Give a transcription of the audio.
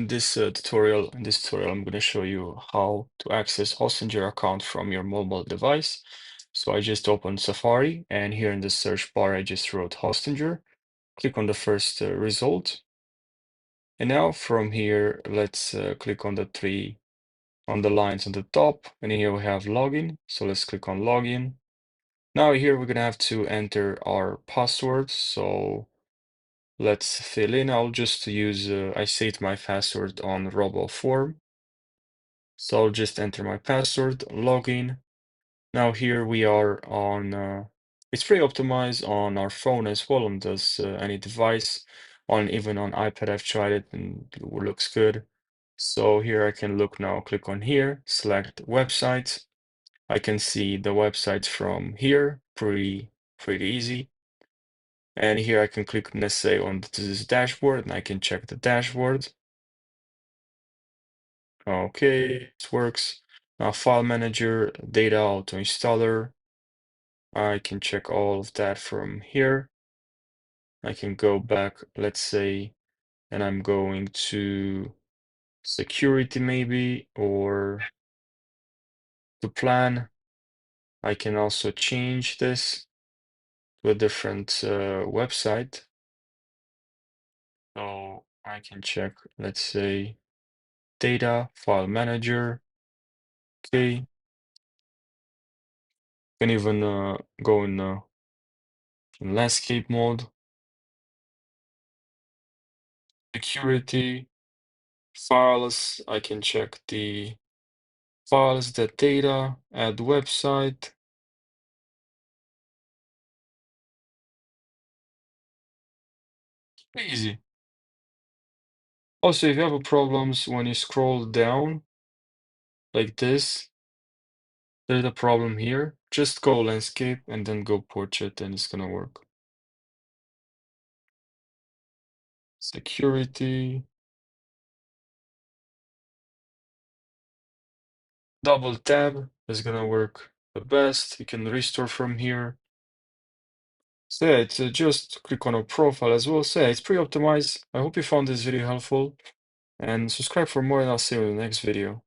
In this tutorial, I'm going to show you how to access Hostinger account from your mobile device. So I just opened Safari, and here in the search bar, I just wrote Hostinger. Click on the first result. And now from here, let's click on the three on the lines on the top. And here we have login. So let's click on login. Now here we're going to have to enter our password. So let's fill in. I'll just use, I saved my password on Robo form. So I'll just enter my password, login. Now here we are on, it's pretty optimized on our phone as well, on this any device, on even on iPad I've tried it and it looks good. So here I can look now, click on here, select websites. I can see the websites from here, pretty easy. And here I can click, let's say, on this dashboard, and I can check the dashboard. Okay, it works. Now, file manager, data auto installer. I can check all of that from here. I can go back, let's say, and I'm going to security maybe, or to plan. I can also change this to a different website. So I can check, let's say, data, file manager. Okay. Can even go in landscape mode, security, files. I can check the files, the data, add website. Easy. Also, if you have a problems when you scroll down like this, there's a problem here. Just go landscape and then go portrait and it's gonna work. Security. Double tab is gonna work the best. You can restore from here. So yeah, it's just click on a profile as well. So yeah, it's pretty optimized. I hope you found this video helpful and subscribe for more and I'll see you in the next video.